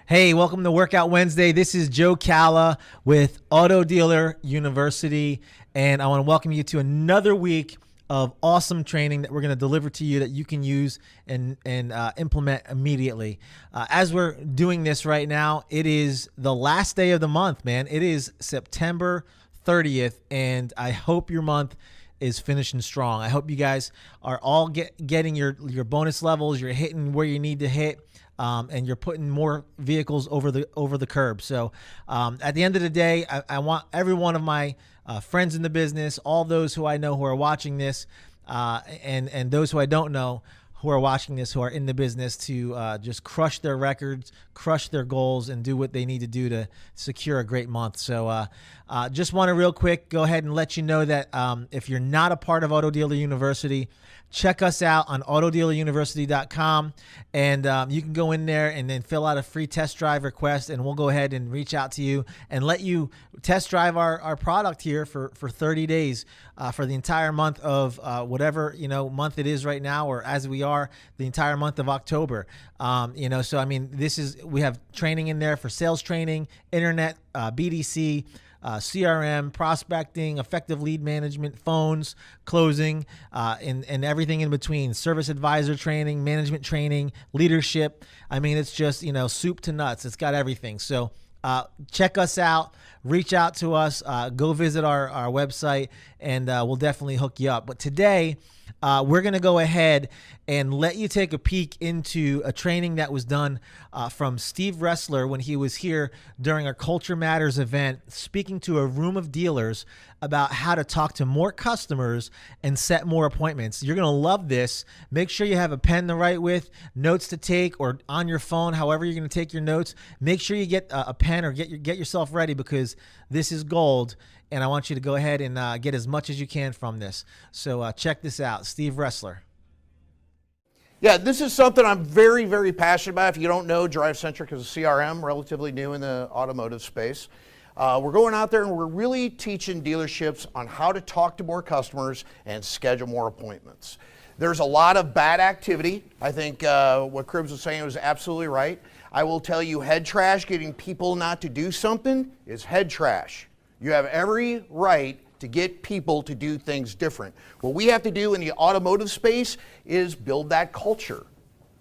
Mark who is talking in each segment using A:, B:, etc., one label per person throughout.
A: Hey, welcome to Workout Wednesday. This is Joe Cala with Auto Dealer University, and I want to welcome you to another week of awesome training that we're going to deliver to you that you can use and implement immediately. As we're doing this right now, it is the last day of the month, man. It is September 30th, and I hope your month is finishing strong. I hope you guys are all getting your bonus levels. You're hitting where you need to hit. And you're putting more vehicles over the curb. So at the end of the day, I want every one of my friends in the business, all those who I know who are watching this, and those who I don't know who are watching this, who are in the business, to just crush their records, crush their goals, and do what they need to do to secure a great month. So just want to real quick go ahead and let you know that if you're not a part of Auto Dealer University, check us out on autodealeruniversity.com, and you can go in there and then fill out a free test drive request, and we'll go ahead and reach out to you and let you test drive our product here for 30 days for the entire month of whatever month it is right now, or as we are the entire month of October. So I mean, we have training in there for sales training, internet, BDC, CRM, prospecting, effective lead management, phones, closing, and everything in between. Service advisor training, management training, leadership. I mean, it's just, soup to nuts. It's got everything. So check us out. Reach out to us. Go visit our website, and we'll definitely hook you up. But today, we're going to go ahead and let you take a peek into a training that was done from Steve Roessler when he was here during our Culture Matters event, speaking to a room of dealers about how to talk to more customers and set more appointments. You're going to love this. Make sure you have a pen to write with, notes to take, or on your phone, however you're going to take your notes. Make sure you get a pen or get yourself ready, because this is gold. And I want you to go ahead and get as much as you can from this. So check this out, Steve Roessler.
B: Yeah, this is something I'm very, very passionate about. If you don't know, Drive Centric is a CRM, relatively new in the automotive space. We're going out there and we're really teaching dealerships on how to talk to more customers and schedule more appointments. There's a lot of bad activity. I think what Cribbs was saying was absolutely right. I will tell you, head trash, getting people not to do something, is head trash. You have every right to get people to do things different. What we have to do in the automotive space is build that culture.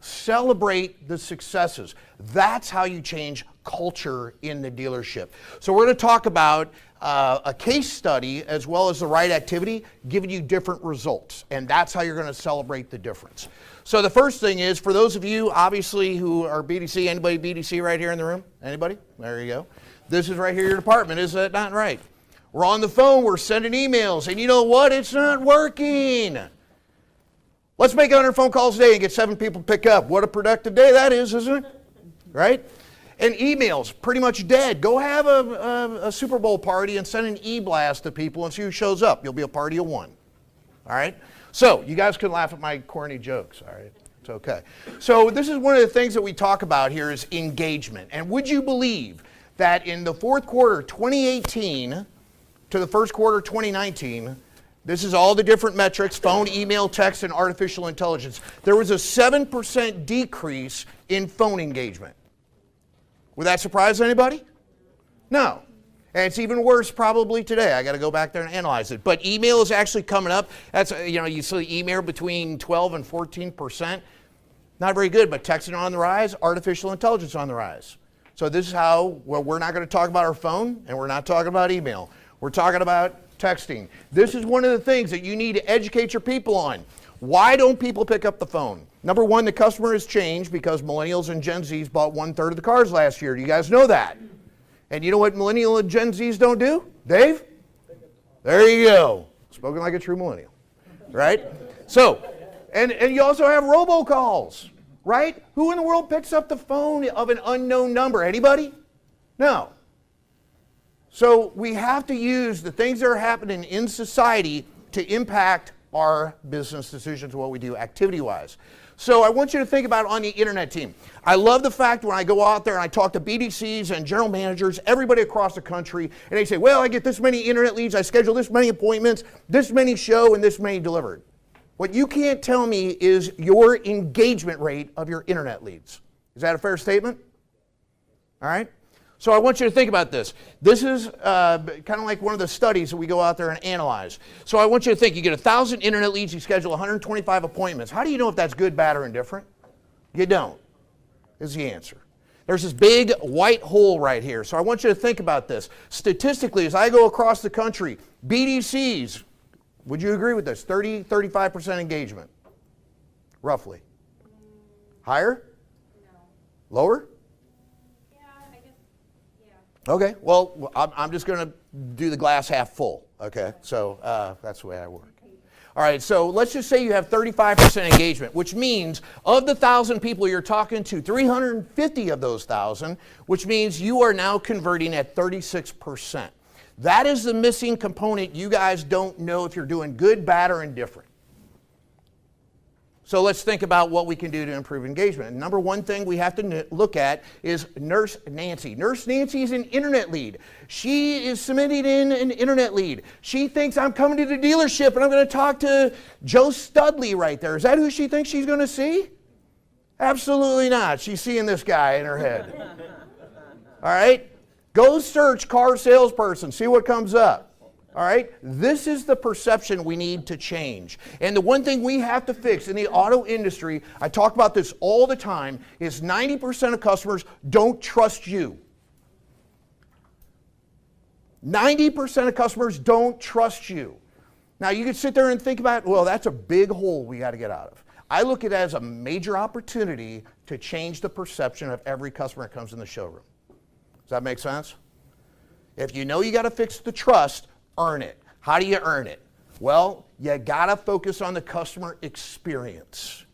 B: Celebrate the successes. That's how you change culture in the dealership. So we're going to talk about a case study as well as the right activity, giving you different results. And that's how you're going to celebrate the difference. So the first thing is, for those of you, obviously, who are BDC, anybody BDC right here in the room? Anybody? There you go. This is right here your department. Is that not right? We're on the phone. We're sending emails. And you know what? It's not working. Let's make 100 phone calls a day and get 7 people to pick up. What a productive day that is, isn't it? Right? And emails, pretty much dead. Go have a Super Bowl party and send an e-blast to people and see who shows up. You'll be a party of one. All right? So you guys can laugh at my corny jokes. All right? It's okay. So this is one of the things that we talk about here is engagement. And would you believe that in the fourth quarter 2018 to the first quarter 2019, this is all the different metrics, phone, email, text, and artificial intelligence, there was a 7% decrease in phone engagement. Would that surprise anybody? No. And it's even worse probably today. I got to go back there and analyze it. But email is actually coming up. That's, you see email between 12 and 14%. Not very good, but texting on the rise, artificial intelligence on the rise. So this is how, well, we're not going to talk about our phone, and we're not talking about email. We're talking about texting. This is one of the things that you need to educate your people on. Why don't people pick up the phone? Number one, the customer has changed because millennials and Gen Zs bought 1/3 of the cars last year. Do you guys know that? And you know what millennial and Gen Zs don't do? Dave? There you go. Spoken like a true millennial, right? So, and you also have robocalls. Right? Who in the world picks up the phone of an unknown number? Anybody? No. So we have to use the things that are happening in society to impact our business decisions, what we do activity-wise. So I want you to think about on the internet team. I love the fact when I go out there and I talk to BDCs and general managers, everybody across the country, and they say, well, I get this many internet leads, I schedule this many appointments, this many show, and this many delivered. What you can't tell me is your engagement rate of your internet leads. Is that a fair statement? All right? So I want you to think about this. This is kind of like one of the studies that we go out there and analyze. So I want you to think, you get 1,000 internet leads, you schedule 125 appointments. How do you know if that's good, bad, or indifferent? You don't, is the answer. There's this big white hole right here. So I want you to think about this. Statistically, as I go across the country, BDCs, would you agree with this? 35% engagement, roughly. Higher?
C: No.
B: Lower? Okay, well, I'm just going to do the glass half full, okay? So that's the way I work. All right, so let's just say you have 35% engagement, which means of the 1,000 people you're talking to, 350 of those 1,000, which means you are now converting at 36%. That is the missing component you guys don't know if you're doing good, bad, or indifferent. So let's think about what we can do to improve engagement. And number one thing we have to look at is Nurse Nancy. Nurse Nancy is an internet lead. She is submitting in an internet lead. She thinks I'm coming to the dealership and I'm going to talk to Joe Studley right there. Is that who she thinks she's going to see? Absolutely not. She's seeing this guy in her head. All right? Go search car salesperson. See what comes up. All right? This is the perception we need to change. And the one thing we have to fix in the auto industry, I talk about this all the time, is 90% of customers don't trust you. 90% of customers don't trust you. Now, you can sit there and think about, well, that's a big hole we got to get out of. I look at it as a major opportunity to change the perception of every customer that comes in the showroom. Does that make sense? If you know you got to fix the trust, earn it. How do you earn it? Well, you gotta focus on the customer experience.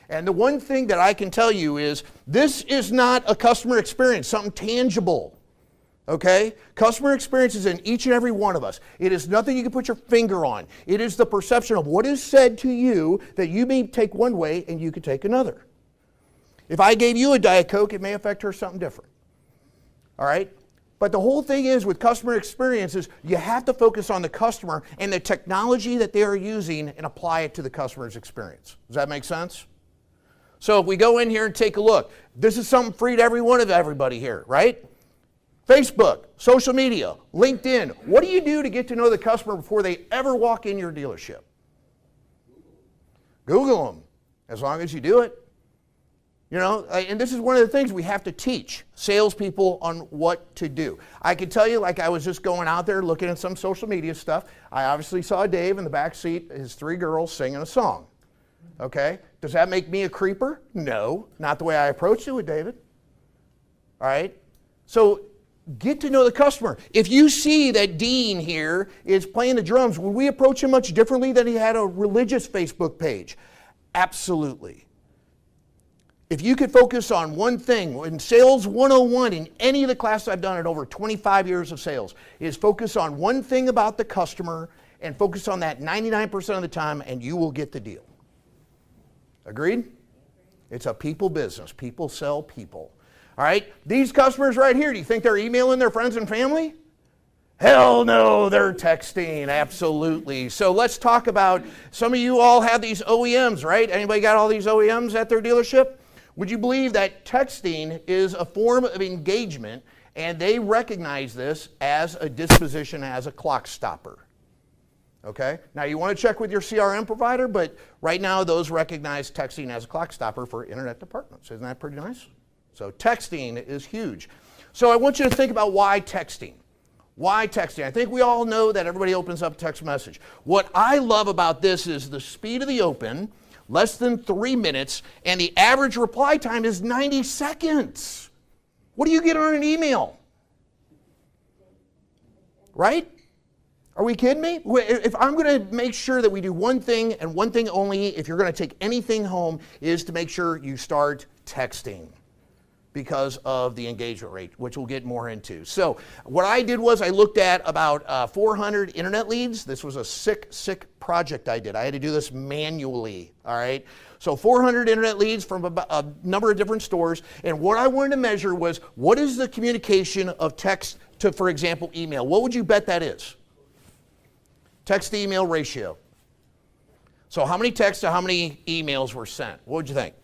B: And the one thing that I can tell you is this is not a customer experience, something tangible. Okay? Customer experience is in each and every one of us. It is nothing you can put your finger on. It is the perception of what is said to you that you may take one way and you could take another. If I gave you a Diet Coke, it may affect her something different. All right? But the whole thing is with customer experiences, you have to focus on the customer and the technology that they are using and apply it to the customer's experience. Does that make sense? So if we go in here and take a look, this is something free to everybody here, right? Facebook, social media, LinkedIn. What do you do to get to know the customer before they ever walk in your dealership? Google them, as long as you do it. You know, and this is one of the things we have to teach salespeople on what to do. I can tell you, like I was just going out there looking at some social media stuff. I obviously saw Dave in the back seat, his 3 girls singing a song. Okay? Does that make me a creeper? No, not the way I approached it with David. All right? So get to know the customer. If you see that Dean here is playing the drums, would we approach him much differently than he had a religious Facebook page? Absolutely. If you could focus on one thing, in Sales 101, in any of the classes I've done in over 25 years of sales, is focus on one thing about the customer and focus on that 99% of the time and you will get the deal. Agreed? It's a people business. People sell people. All right? These customers right here, do you think they're emailing their friends and family? Hell no, they're texting, absolutely. So let's talk about, some of you all have these OEMs, right? Anybody got all these OEMs at their dealership? Would you believe that texting is a form of engagement and they recognize this as a disposition, as a clock stopper? Okay? Now you want to check with your CRM provider, but right now those recognize texting as a clock stopper for internet departments. Isn't that pretty nice? So texting is huge. So I want you to think about why texting. Why texting? I think we all know that everybody opens up a text message. What I love about this is the speed of the open, less than 3 minutes, and the average reply time is 90 seconds. What do you get on an email? Right? Are we kidding me? If I'm going to make sure that we do one thing and one thing only, if you're going to take anything home, is to make sure you start texting because of the engagement rate, which we'll get more into. So what I did was I looked at about 400 internet leads. This was a sick project I did. I had to do this manually, all right? So 400 internet leads from a number of different stores, and what I wanted to measure was what is the communication of text to, for example, email. What would you bet that is? Text to email ratio. So how many texts to how many emails were sent? What would you think?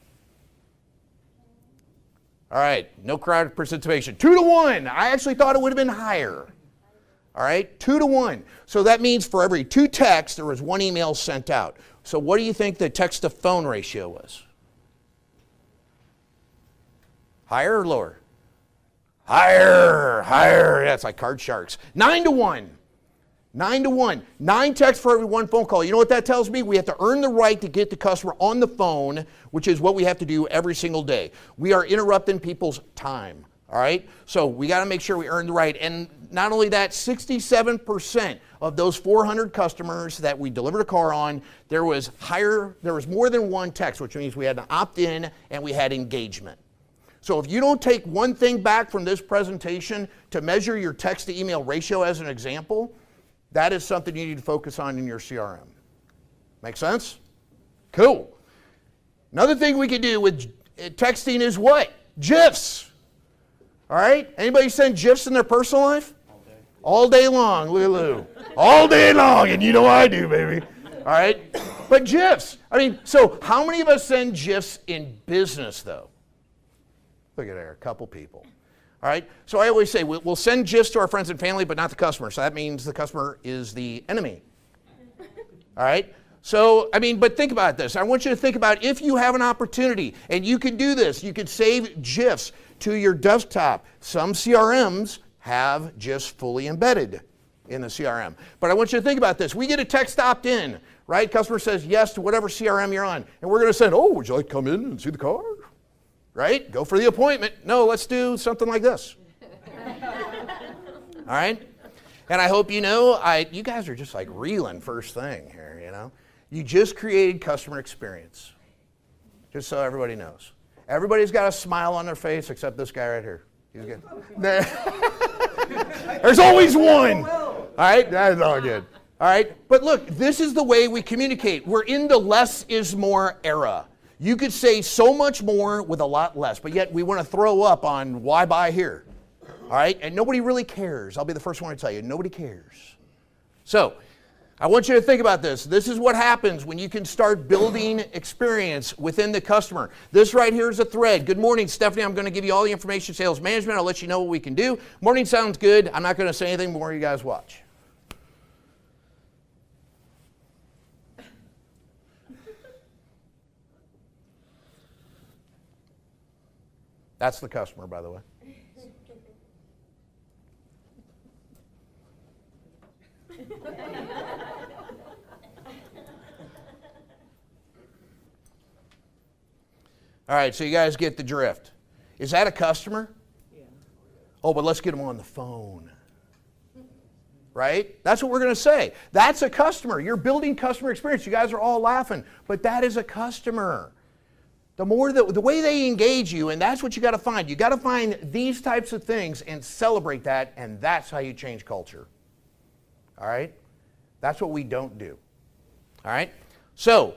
B: All right, no crowd participation. 2 to 1. I actually thought it would have been higher. All right, 2 to 1. So that means for every 2 texts, there was 1 email sent out. So what do you think the text to phone ratio was? Higher or lower? Higher, higher. Yeah, it's like card sharks. 9 to 1. 9 to 1. 9 texts for every 1 phone call. You know what that tells me? We have to earn the right to get the customer on the phone, which is what we have to do every single day. We are interrupting people's time. All right? So we got to make sure we earn the right. And not only that, 67% of those 400 customers that we delivered a car on, there was more than 1 text, which means we had an opt-in and we had engagement. So if you don't take one thing back from this presentation to measure your text to email ratio as an example, that is something you need to focus on in your CRM. Make sense? Cool. Another thing we can do with texting is what? GIFs. All right? Anybody send GIFs in their personal life? All day long, Lulu. All day long, and you know I do, baby. All right? But GIFs. I mean, so how many of us send GIFs in business, though? Look at there, a couple people. All right? So I always say we'll send GIFs to our friends and family, but not the customer. So that means the customer is the enemy. All right? So, I mean, but think about this. I want you to think about if you have an opportunity, and you can do this, you could save GIFs to your desktop. Some CRMs have GIFs fully embedded in the CRM. But I want you to think about this. We get a text opt-in, right? Customer says yes to whatever CRM you're on. And we're going to send, oh, would you like to come in and see the car? Right? Go for the appointment. No, let's do something like this. All right? And I hope you know, you guys are just like reeling first thing here, you know? You just created customer experience. Just so everybody knows. Everybody's got a smile on their face except this guy right here. He's good. There's always one. All right? That's all good. All right? But look, this is the way we communicate. We're in the less is more era. You could say so much more with a lot less, but yet we want to throw up on why buy here. All right? And nobody really cares. I'll be the first one to tell you. Nobody cares. So, I want you to think about this. This is what happens when you can start building experience within the customer. This right here is a thread. Good morning, Stephanie. I'm going to give you all the information, sales management. I'll let you know what we can do. Morning sounds good. I'm not going to say anything more. You guys watch. That's the customer, by the way. All right, so you guys get the drift. Is that a customer? Yeah. Oh, but let's get them on the phone. Right? That's what we're going to say. That's a customer. You're building customer experience. You guys are all laughing, but that is a customer. The way they engage you, and that's what you got to find. You got to find these types of things and celebrate that, and that's how you change culture. All right? That's what we don't do. All right? So,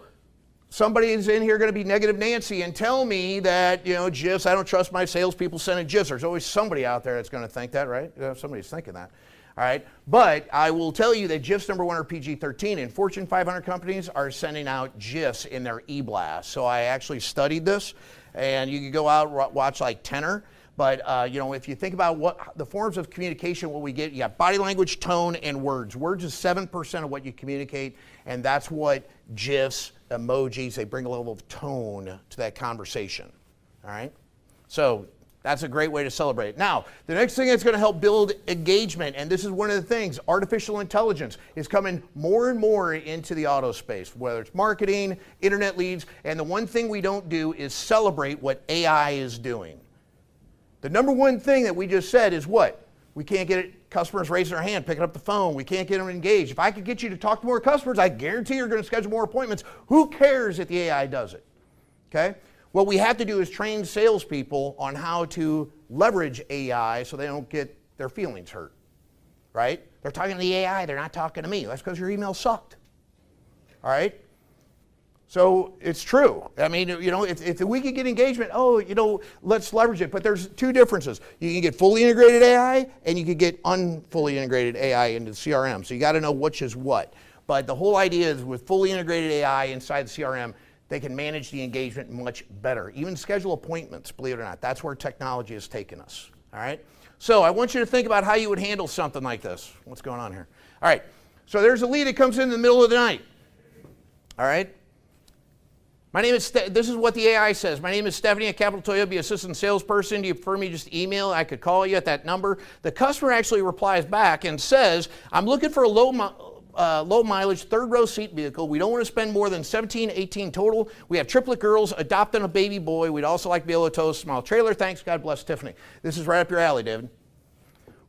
B: somebody is in here going to be negative Nancy and tell me that, you know, GIFs, I don't trust my salespeople sending GIFs. There's always somebody out there that's going to think that, right? Somebody's thinking that. All right? But I will tell you that GIFs number 1 are PG-13, and Fortune 500 companies are sending out GIFs in their e-blast. So I actually studied this, and you can go out, watch like Tenor. But, you know, if you think about what the forms of communication, what we get, you got body language, tone, and words. Words is 7% of what you communicate, and that's what GIFs, emojis, they bring a level of tone to that conversation. All right? So that's a great way to celebrate. Now, the next thing that's going to help build engagement, and this is one of the things, artificial intelligence is coming more and more into the auto space, whether it's marketing, internet leads, and the one thing we don't do is celebrate what AI is doing. The number one thing that we just said is what? We can't get customers raising their hand, picking up the phone. We can't get them engaged. If I could get you to talk to more customers, I guarantee you're going to schedule more appointments. Who cares if the AI does it? Okay? What we have to do is train salespeople on how to leverage AI so they don't get their feelings hurt. Right? They're talking to the AI. They're not talking to me. That's because your email sucked. All right? So it's true. I mean, you know, if we could get engagement, oh, you know, let's leverage it. But there's two differences. You can get fully integrated AI and you can get unfully integrated AI into the CRM. So you got to know which is what. But the whole idea is with fully integrated AI inside the CRM, They can manage the engagement much better. Even schedule appointments, believe it or not. That's where technology has taken us. All right? So I want you to think about how you would handle something like this. What's going on here? All right. So there's a lead that comes in the middle of the night. All right? My name is, this is what the AI says. My name is Stephanie at Capital Toyota, be assistant salesperson. Do you prefer me just email? I could call you at that number. The customer actually replies back and says, I'm looking for a low mileage, third row seat vehicle. We don't want to spend more than 17, 18 total. We have triplet girls adopting a baby boy. We'd also like to be able to tow a small trailer. Thanks. God bless Tiffany. This is right up your alley, David.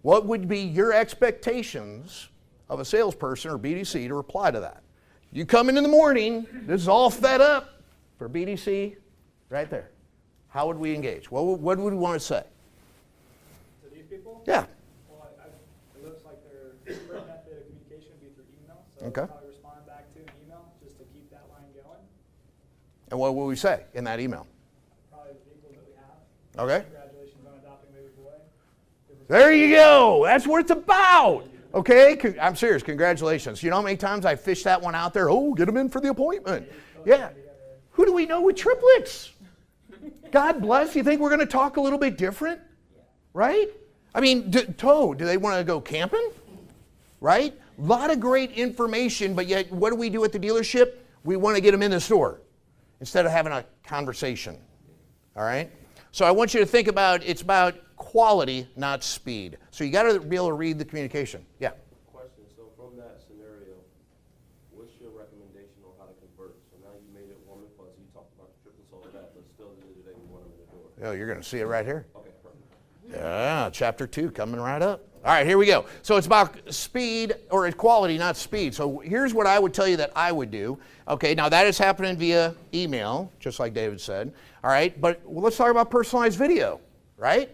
B: What would be your expectations of a salesperson or BDC to reply to that? You come in the morning, this is all fed up for BDC, right there. How would we engage? What would we want to say?
C: To these people?
B: Yeah.
C: Well, it looks like their preferred method of communication would be through email. So
B: Okay.
C: I'll probably respond back to an email just to keep that line going.
B: And what would we say in that email?
C: Probably the vehicles that we have.
B: Okay.
C: Congratulations on adopting baby boy.
B: There you go. That's what it's about. Okay? I'm serious. Congratulations. You know how many times I fished that one out there? Oh, get them in for the appointment. Yeah. Who do we know with triplets? God bless. You think we're going to talk a little bit different? Right? I mean, do they want to go camping? Right? A lot of great information, but yet what do we do at the dealership? We want to get them in the store instead of having a conversation. All right? So I want you to think about, it's about quality, not speed. So you got to be able to read the communication. Yeah.
D: Question. So from that scenario, what's your recommendation on how to convert? So now you made it warm and fuzzy. You talked about the triplets, all of that, but still at the end of the day, we want them in the door.
B: Oh, you're going to see it right here.
D: Okay, perfect.
B: Yeah, chapter 2 coming right up. All right, here we go. So it's about speed or quality, not speed. So here's what I would tell you that I would do. Okay, now that is happening via email, just like David said. All right, but let's talk about personalized video, right?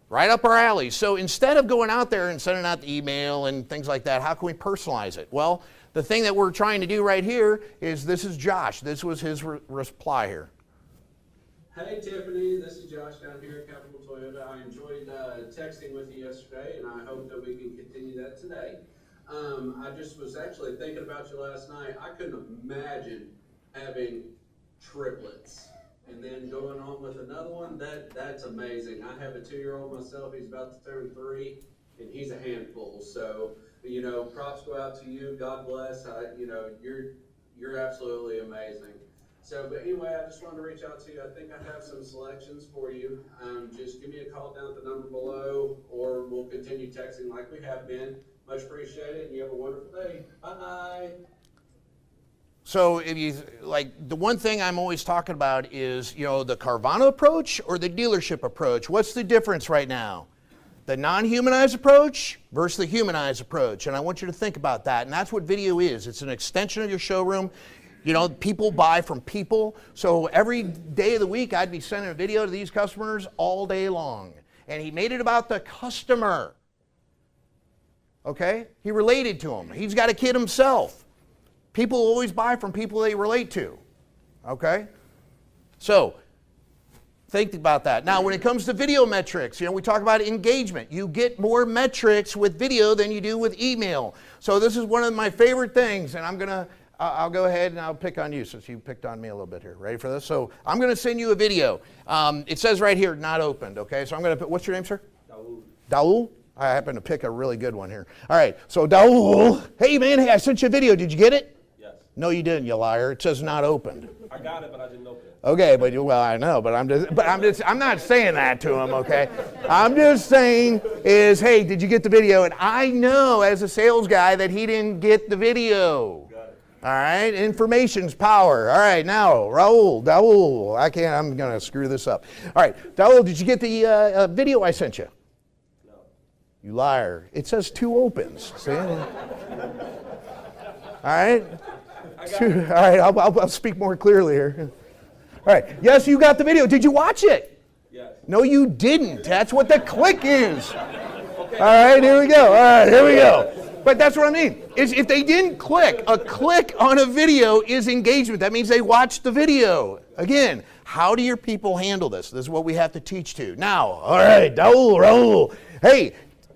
B: Right up our alley. So instead of going out there and sending out the email and things like that, how can we personalize it? Well, the thing that we're trying to do right here is, this is Josh. This was his reply here.
E: Hey Tiffany, this is Josh down here at Capital Toyota. I enjoyed texting with you yesterday, and I hope that we can continue that today. I just was actually thinking about you last night. I couldn't imagine having triplets and then going on with another one. That's amazing. I have a 2-year-old myself. He's about to turn 3, and he's a handful. So, you know, props go out to you. God bless. You know, you're absolutely amazing. So, but anyway, I just wanted to reach out to you. I think I have some selections for you. Just give me a call down at the number below, or we'll continue texting like we have been. Much appreciated, and you have a wonderful day. Bye.
B: So if you, like, the one thing I'm always talking about is, you know, the Carvana approach or the dealership approach. What's the difference right now? The non-humanized approach versus the humanized approach. And I want you to think about that. And that's what video is. It's an extension of your showroom. You know, people buy from people. So every day of the week, I'd be sending a video to these customers all day long. And he made it about the customer. Okay? He related to them. He's got a kid himself. People always buy from people they relate to. Okay? So, think about that. Now, when it comes to video metrics, you know, we talk about engagement. You get more metrics with video than you do with email. So this is one of my favorite things, and I'll go ahead and I'll pick on you since you picked on me a little bit here. Ready for this? So I'm going to send you a video. It says right here, not opened, okay? So I'm going to put, what's your name, sir?
D: Daoud.
B: Daoud? I happen to pick a really good one here. All right, so Daoud, hey man, hey, I sent you a video. Did you get it?
D: Yes.
B: No, you didn't, you liar. It says not opened.
D: I got it, but I didn't open it.
B: Okay, but well, I know, but I'm not saying that to him, okay? I'm just saying is, hey, did you get the video? And I know as a sales guy that he didn't get the video.
D: Got it.
B: All right, information's power. All right, now, Daoud, I'm gonna screw this up. All right, Daoud, did you get the video I sent you?
D: No.
B: You liar. It says 2 opens. See? All right. All right, I'll speak more clearly here. All right, yes, you got the video. Did you watch it?
D: Yes.
B: No, you didn't. That's what the click is. Okay. All right, here we go. All right, here we go. But that's what I mean. Is if they didn't click, a click on a video is engagement. That means they watched the video. Again, how do your people handle this? This is what we have to teach to. Now, all right, Raul. Hey,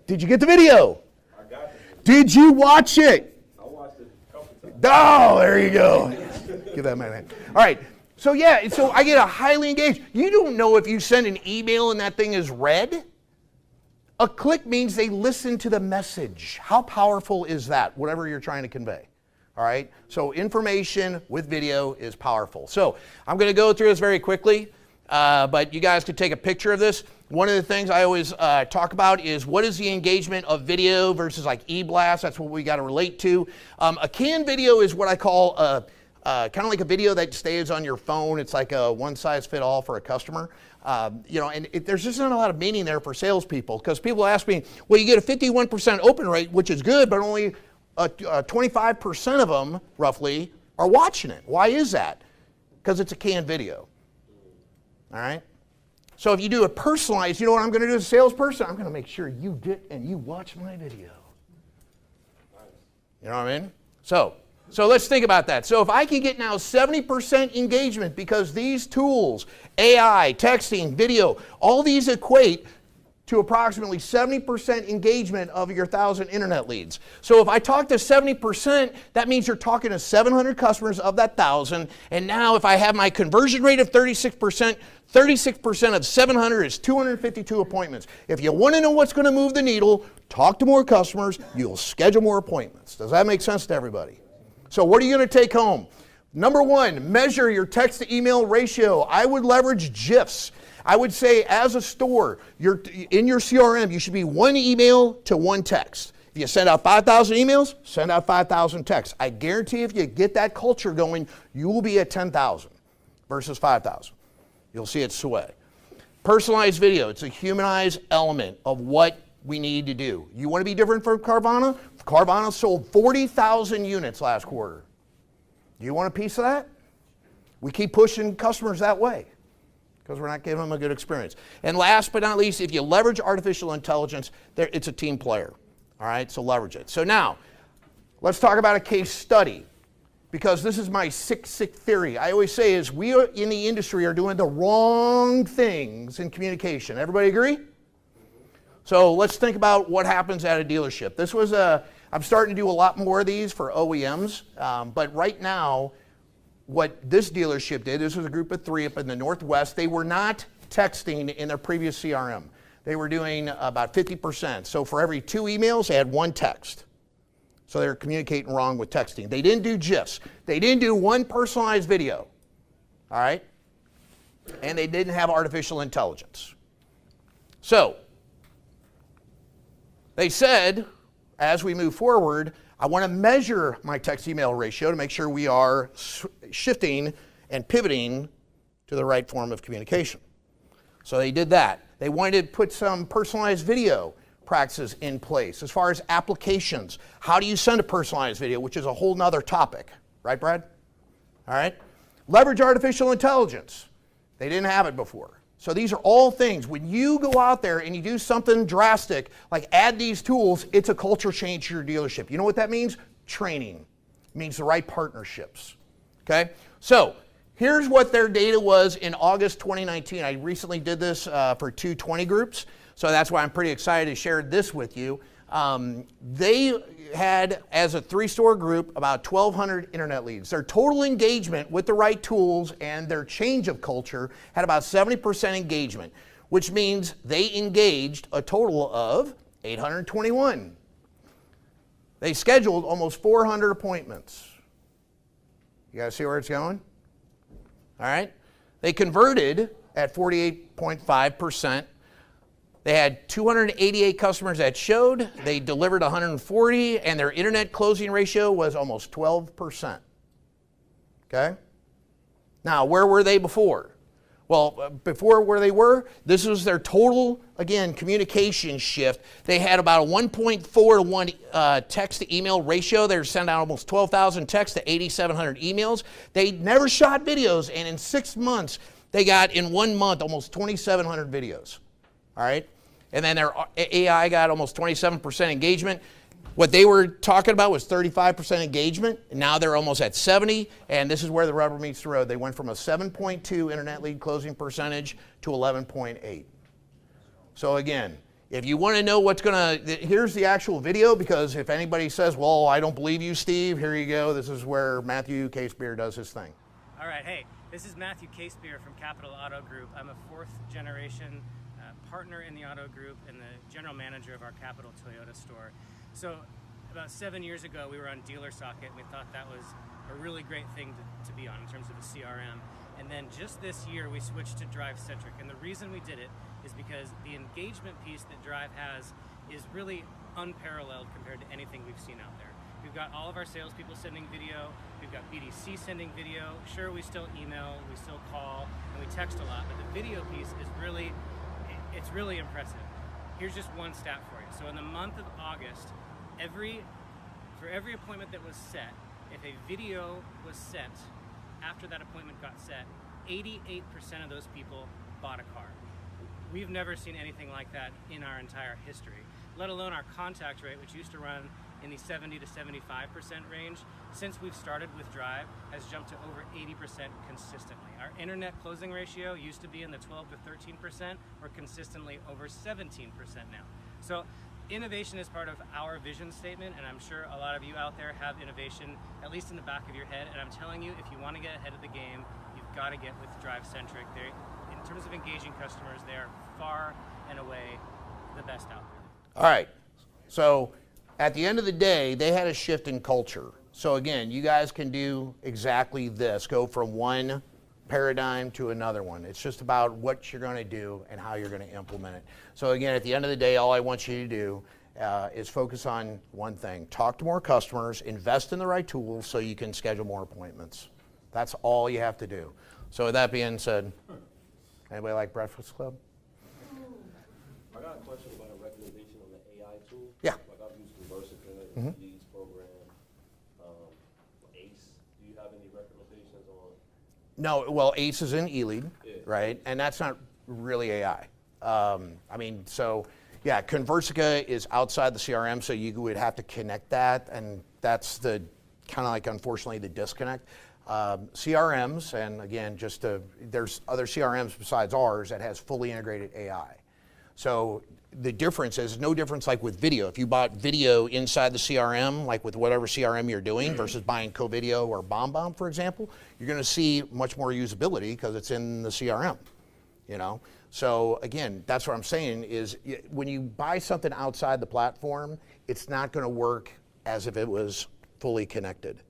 B: did you get the video?
D: I got it.
B: Did you watch it?
D: I watched it a couple times.
B: Oh, there you go. Give that man a hand. All right. So yeah, so I get a highly engaged. You don't know if you send an email and that thing is read. A click means they listen to the message. How powerful is that, whatever you're trying to convey? All right, so information with video is powerful. So I'm going to go through this very quickly, but you guys could take a picture of this. One of the things I always talk about is what is the engagement of video versus like e-blast. That's what we got to relate to. A canned video is what I call kind of like a video that stays on your phone. It's like a one-size-fit-all for a customer. And there's just not a lot of meaning there for salespeople, because people ask me, well, you get a 51% open rate, which is good, but only 25% of them, roughly, are watching it. Why is that? Because it's a canned video. All right? So if you do a personalized, you know what I'm going to do as a salesperson? I'm going to make sure you get and you watch my video. You know what I mean? So let's think about that. So if I can get now 70% engagement because these tools, AI, texting, video, all these equate to approximately 70% engagement of your 1,000 internet leads. So if I talk to 70%, that means you're talking to 700 customers of that 1,000. And now if I have my conversion rate of 36%, 36% of 700 is 252 appointments. If you want to know what's going to move the needle, talk to more customers, you'll schedule more appointments. Does that make sense to everybody? So what are you going to take home? Number one, measure your text to email ratio. I would leverage GIFs. I would say as a store, in your CRM, you should be 1 email to 1 text. If you send out 5,000 emails, send out 5,000 texts. I guarantee if you get that culture going, you will be at 10,000 versus 5,000. You'll see it sway. Personalized video. It's a humanized element of what we need to do. You want to be different from Carvana? Carvana sold 40,000 units last quarter. Do you want a piece of that? We keep pushing customers that way because we're not giving them a good experience. And last but not least, if you leverage artificial intelligence, it's a team player. All right, so leverage it. So now, let's talk about a case study, because this is my sick theory. I always say is we in the industry are doing the wrong things in communication. Everybody agree? So let's think about what happens at a dealership. This was I'm starting to do a lot more of these for OEMs, but right now, what this dealership did, this was a group of 3 up in the Northwest, they were not texting in their previous CRM. They were doing about 50%. So for every 2 emails, they had 1 text. So they're communicating wrong with texting. They didn't do GIFs. They didn't do 1 personalized video. All right? And they didn't have artificial intelligence. So they said, as we move forward, I want to measure my text-email ratio to make sure we are shifting and pivoting to the right form of communication. So they did that. They wanted to put some personalized video practices in place as far as applications. How do you send a personalized video, which is a whole nother topic. Right, Brad? All right. Leverage artificial intelligence. They didn't have it before. So these are all things. When you go out there and you do something drastic, like add these tools, it's a culture change to your dealership. You know what that means? Training. It means the right partnerships. Okay? So here's what their data was in August 2019. I recently did this for 220 groups, so that's why I'm pretty excited to share this with you. They had, as a 3-store group, about 1,200 internet leads. Their total engagement with the right tools and their change of culture had about 70% engagement, which means they engaged a total of 821. They scheduled almost 400 appointments. You guys see where it's going? All right. They converted at 48.5%. They had 288 customers that showed. They delivered 140, and their internet closing ratio was almost 12%. Okay? Now, where were they before? Well, before where they were, this was their total, again, communication shift. They had about a 1.4 to 1 text-to-email ratio. They were sending out almost 12,000 texts to 8,700 emails. They never shot videos, and in 6 months, they got, in 1 month, almost 2,700 videos. All right? And then their AI got almost 27% engagement. What they were talking about was 35% engagement, and now they're almost at 70, and this is where the rubber meets the road. They went from a 7.2 internet lead closing percentage to 11.8. So again, if you want to know what's going to, here's the actual video, because if anybody says, well, I don't believe you, Steve, here you go. This is where Matthew Casebeer does his thing.
F: All right, hey, this is Matthew Casebeer from Capital Auto Group. I'm a fourth generation partner in the auto group and the general manager of our Capital Toyota store. So about 7 years ago, we were on Dealer Socket, and we thought that was a really great thing to be on in terms of the CRM. And then just this year, we switched to Drive Centric. And the reason we did it is because the engagement piece that Drive has is really unparalleled compared to anything we've seen out there. We've got all of our salespeople sending video. We've got BDC sending video. Sure, we still email, we still call, and we text a lot, but the video piece is it's really impressive. Here's just one stat for you. So in the month of August, for every appointment that was set, if a video was sent after that appointment got set, 88% of those people bought a car. We've never seen anything like that in our entire history, let alone our contact rate, which used to run in the 70 to 75% range. Since we've started with Drive, has jumped to over 80% consistently. Our internet closing ratio used to be in the 12 to 13%. We're consistently over 17% now. So innovation is part of our vision statement, and I'm sure a lot of you out there have innovation, at least in the back of your head. And I'm telling you, if you want to get ahead of the game, you've got to get with Drive Centric. In terms of engaging customers, they are far and away the best out there.
B: All right. So at the end of the day, they had a shift in culture. So again, you guys can do exactly this, go from one paradigm to another one. It's just about what you're going to do and how you're going to implement it. So again, at the end of the day, all I want you to do is focus on one thing. Talk to more customers, invest in the right tools so you can schedule more appointments. That's all you have to do. So with that being said, anybody like Breakfast Club?
D: I got a question about a recommendation on the AI tool.
B: Yeah.
D: Like I've used Conversica, Leads program, ACE. Do you have any recommendations on?
B: No, well, ACE is in eLead,
D: Yeah.
B: right? And that's not really AI. So yeah, Conversica is outside the CRM, so you would have to connect that, and that's the kind of like, unfortunately, the disconnect. CRMs, and again, there's other CRMs besides ours that has fully integrated AI. So the difference is no difference like with video. If you bought video inside the CRM, like with whatever CRM you're doing, versus buying CoVideo or BombBomb, for example, you're going to see much more usability because it's in the CRM. You know, so again, that's what I'm saying is when you buy something outside the platform, it's not going to work as if it was fully connected.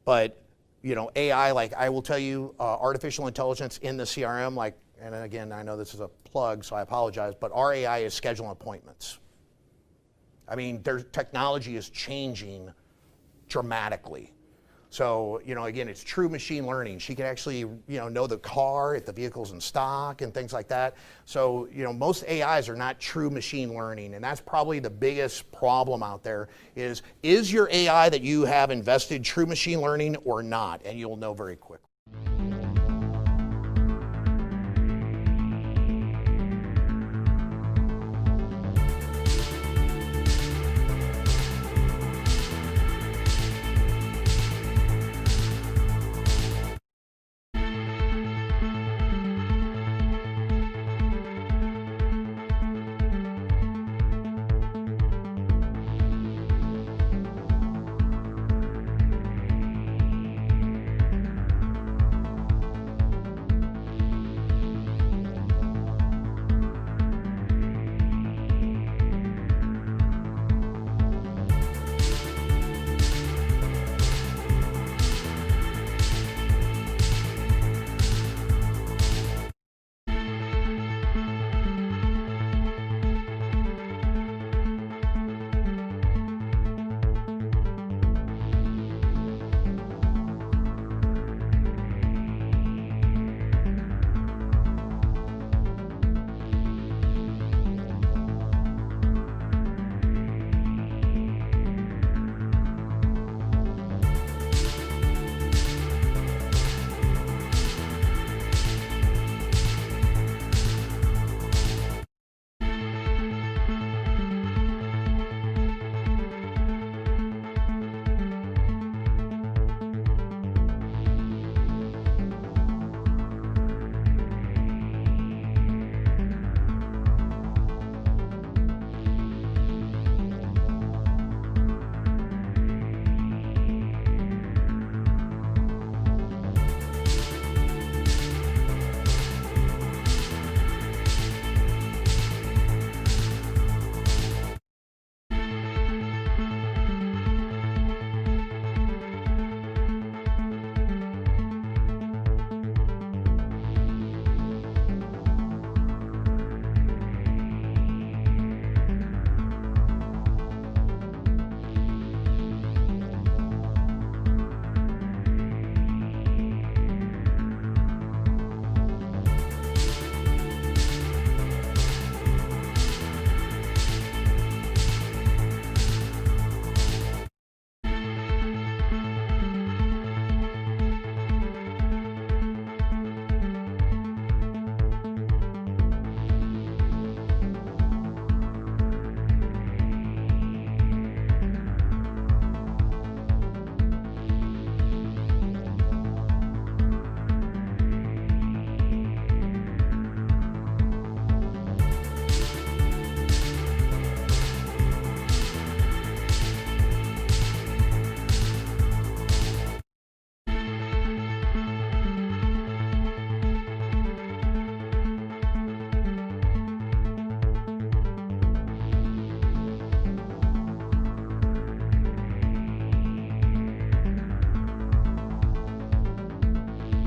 B: But you know, AI, like I will tell you, artificial intelligence in the CRM, like, and again, I know this is a plug, so I apologize, but our AI is scheduling appointments. I mean, their technology is changing dramatically. So, you know, again, it's true machine learning. She can actually, you know the car, if the vehicle's in stock and things like that. So, you know, most AIs are not true machine learning, and that's probably the biggest problem out there is your AI that you have invested true machine learning or not? And you'll know very quickly.